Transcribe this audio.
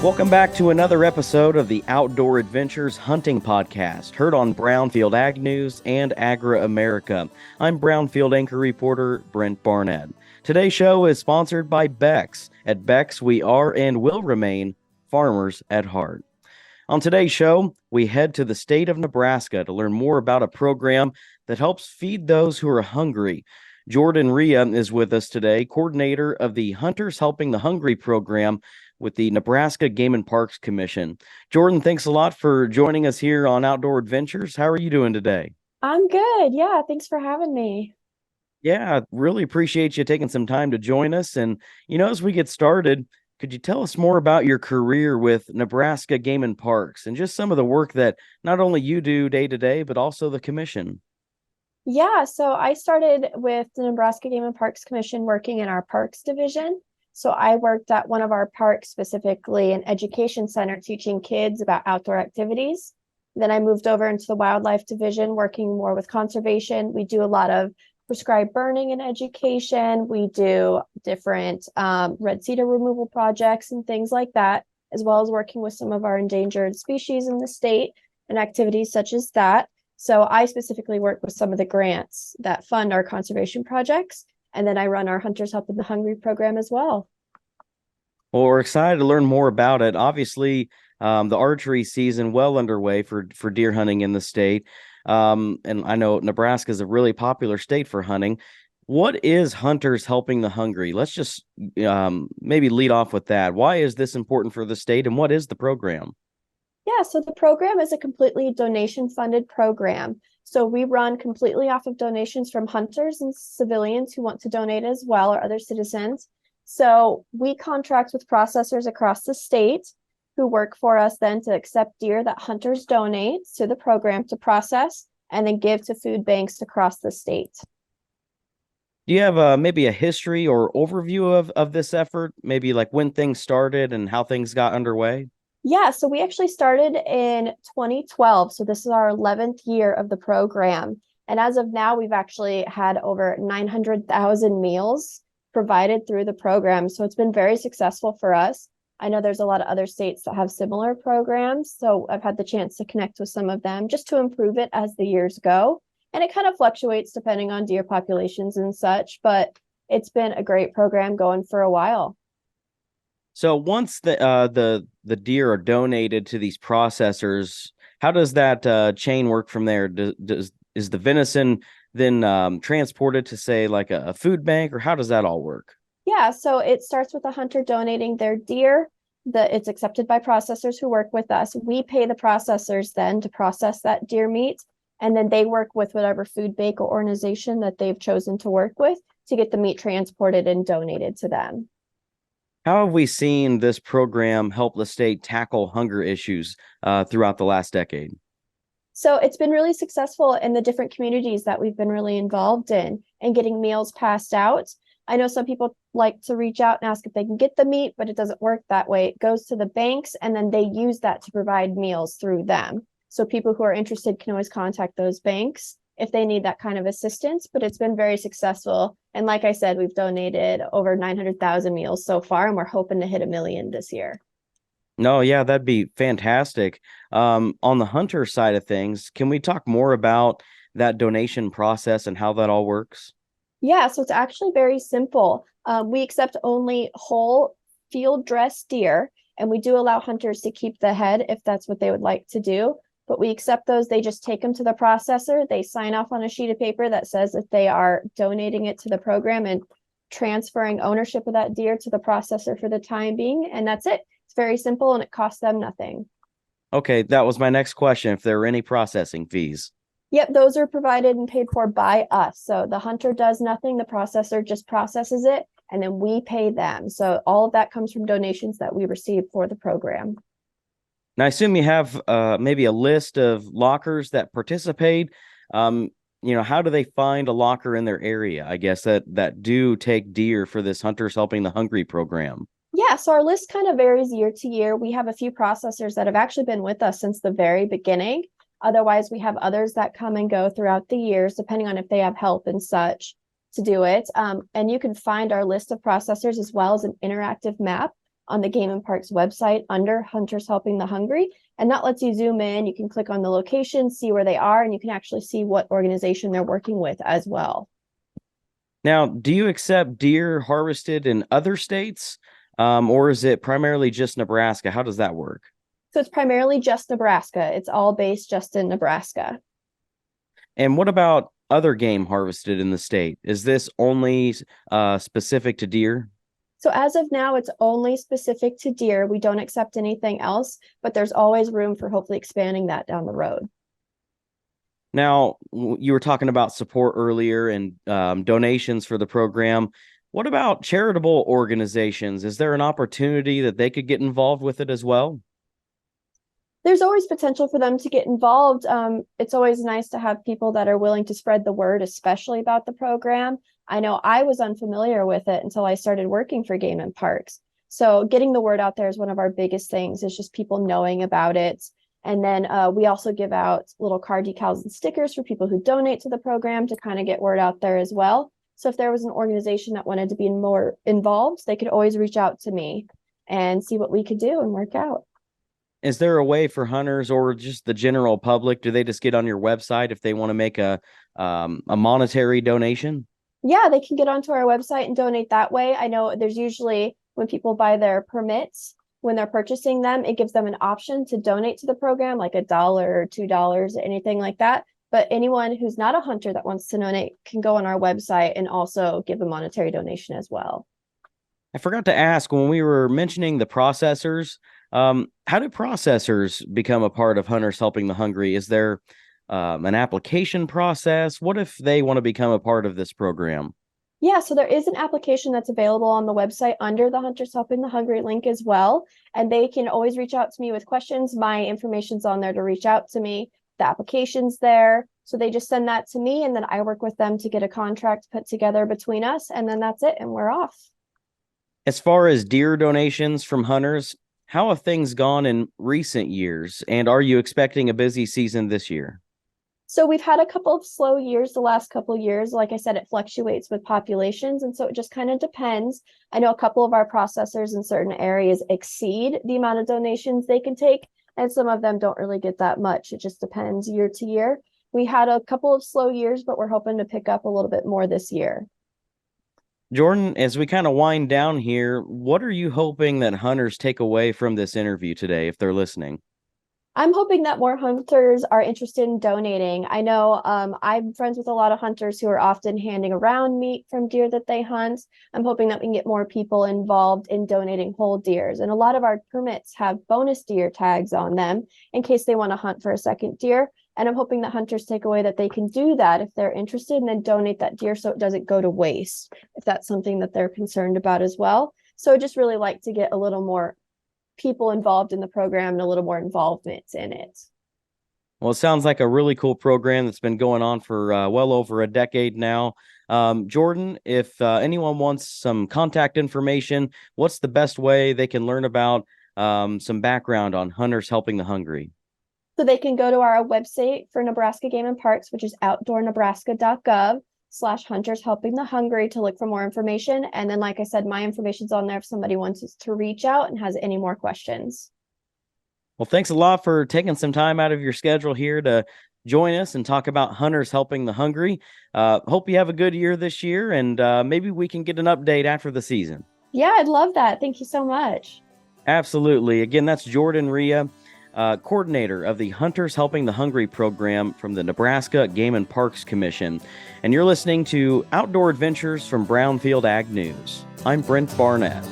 Welcome back to another episode of the Outdoor Adventures Hunting Podcast, heard on Brownfield Ag News and Agra America. I'm Brownfield anchor reporter Brent Barnett. Today's show is sponsored by Beck's. At Beck's, we are and will remain farmers at heart. On today's show, we head to the state of Nebraska to learn more about a program that helps feed those who are hungry. Jordan Rhea is with us today, coordinator of the Hunters Helping the Hungry program with the Nebraska Game and Parks Commission. Jordan, thanks a lot for joining us here on Outdoor Adventures. How are you doing today? I'm good. Yeah, thanks for having me. Yeah, really appreciate you taking some time to join us. And, as we get started, could you tell us more about your career with Nebraska Game and Parks and just some of the work that not only you do day to day, but also the commission? Yeah, so I started with the Nebraska Game and Parks Commission working in our parks division. So I worked at one of our parks, specifically an education center, teaching kids about outdoor activities. Then I moved over into the wildlife division, working more with conservation. We do a lot of prescribed burning in education. We do different red cedar removal projects and things like that, as well as working with some of our endangered species in the state and activities such as that. So I specifically work with some of the grants that fund our conservation projects. And then I run our Hunters Helping the Hungry program as well. Well, we're excited to learn more about it. Obviously, the archery season well underway for deer hunting in the state. And I know Nebraska is a really popular state for hunting. What is Hunters Helping the Hungry? Let's just maybe lead off with that. Why is this important for the state, and what is the program? Yeah, so the program is a completely donation-funded program. So we run completely off of donations from hunters and civilians who want to donate as well, or other citizens. So we contract with processors across the state who work for us then to accept deer that hunters donate to the program to process and then give to food banks across the state. Do you have maybe a history or overview of this effort? Maybe like when things started and how things got underway? Yeah, so we actually started in 2012. So this is our 11th year of the program. And as of now, we've actually had over 900,000 meals provided through the program. So it's been very successful for us. I know there's a lot of other states that have similar programs. So I've had the chance to connect with some of them just to improve it as the years go. And it kind of fluctuates depending on deer populations and such, but it's been a great program going for a while. So once the deer are donated to these processors, how does that chain work from there? Is the venison then transported to, say, like a food bank, or how does that all work? Yeah, so it starts with a hunter donating their deer. It's accepted by processors who work with us. We pay the processors then to process that deer meat, and then they work with whatever food bank or organization that they've chosen to work with to get the meat transported and donated to them. How have we seen this program help the state tackle hunger issues throughout the last decade? So it's been really successful in the different communities that we've been really involved in and getting meals passed out. I know some people like to reach out and ask if they can get the meat, but it doesn't work that way. It goes to the banks and then they use that to provide meals through them. So people who are interested can always contact those banks if they need that kind of assistance, but it's been very successful. And like I said, we've donated over 900,000 meals so far, and we're hoping to hit 1 million this year. No, yeah, that'd be fantastic. On the hunter side of things, can we talk more about that donation process and how that all works? Yeah, so it's actually very simple. We accept only whole field dressed deer, and we do allow hunters to keep the head if that's what they would like to do. But we accept those. They just take them to the processor. They sign off on a sheet of paper that says that they are donating it to the program and transferring ownership of that deer to the processor for the time being. And that's it. It's very simple and it costs them nothing. Okay, that was my next question. If there were any processing fees. Yep, those are provided and paid for by us. So the hunter does nothing. The processor just processes it and then we pay them. So all of that comes from donations that we receive for the program. Now, I assume you have maybe a list of lockers that participate. How do they find a locker in their area? I guess that do take deer for this Hunters Helping the Hungry program. Yeah, so our list kind of varies year to year. We have a few processors that have actually been with us since the very beginning. Otherwise, we have others that come and go throughout the years, depending on if they have help and such to do it. And you can find our list of processors as well as an interactive map on the Game and Parks website under Hunters Helping the Hungry. And that lets you zoom in. You can click on the location, see where they are, and you can actually see what organization they're working with as well. Now, do you accept deer harvested in other states, or is it primarily just Nebraska? How does that work? So it's primarily just Nebraska. It's all based just in Nebraska. And what about other game harvested in the state? Is this only specific to deer? So as of now, it's only specific to deer. We don't accept anything else, but there's always room for hopefully expanding that down the road. Now, you were talking about support earlier and donations for the program. What about charitable organizations? Is there an opportunity that they could get involved with it as well? There's always potential for them to get involved. It's always nice to have people that are willing to spread the word, especially about the program. I know I was unfamiliar with it until I started working for Game and Parks. So getting the word out there is one of our biggest things, is just people knowing about it. And then we also give out little car decals and stickers for people who donate to the program to kind of get word out there as well. So if there was an organization that wanted to be more involved, they could always reach out to me and see what we could do and work out. Is there a way for hunters or just the general public? Do they just get on your website if they want to make a monetary donation? Yeah, they can get onto our website and donate that way. I know there's usually, when people buy their permits, when they're purchasing them, it gives them an option to donate to the program, like $1 or $2, anything like that. But anyone who's not a hunter that wants to donate can go on our website and also give a monetary donation as well. I forgot to ask when we were mentioning the processors, how do processors become a part of Hunters Helping the Hungry? Is there an application process? What if they want to become a part of this program? Yeah, so there is an application that's available on the website under the Hunters Helping the Hungry link as well. And they can always reach out to me with questions. My information's on there to reach out to me. The application's there. So they just send that to me, and then I work with them to get a contract put together between us. And then that's it, and we're off. As far as deer donations from hunters, how have things gone in recent years? And are you expecting a busy season this year? So we've had a couple of slow years the last couple of years. Like I said, it fluctuates with populations. And so it just kind of depends. I know a couple of our processors in certain areas exceed the amount of donations they can take, and some of them don't really get that much. It just depends year to year. We had a couple of slow years, but we're hoping to pick up a little bit more this year. Jordan, as we kind of wind down here, what are you hoping that hunters take away from this interview today if they're listening? I'm hoping that more hunters are interested in donating. I know I'm friends with a lot of hunters who are often handing around meat from deer that they hunt. I'm hoping that we can get more people involved in donating whole deers. And a lot of our permits have bonus deer tags on them in case they want to hunt for a second deer. And I'm hoping that hunters take away that they can do that if they're interested, and then donate that deer so it doesn't go to waste, if that's something that they're concerned about as well. So I just really like to get a little more people involved in the program and a little more involvement in it. Well, it sounds like a really cool program that's been going on for well over a decade now. Jordan, if anyone wants some contact information, what's the best way they can learn about some background on Hunters Helping the Hungry? So they can go to our website for Nebraska Game and Parks, which is outdoornebraska.gov/Hunters Helping the Hungry, to look for more information. And then, like I said, my information's on there if somebody wants to reach out and has any more questions. Well, thanks a lot for taking some time out of your schedule here to join us and talk about Hunters Helping the Hungry. Hope you have a good year this year, and maybe we can get an update after the season. Yeah, I'd love that. Thank you so much. Absolutely. Again, that's Jordan Rhea, coordinator of the Hunters Helping the Hungry program from the Nebraska Game and Parks Commission. And you're listening to Outdoor Adventures from Brownfield Ag News. I'm Brent Barnett.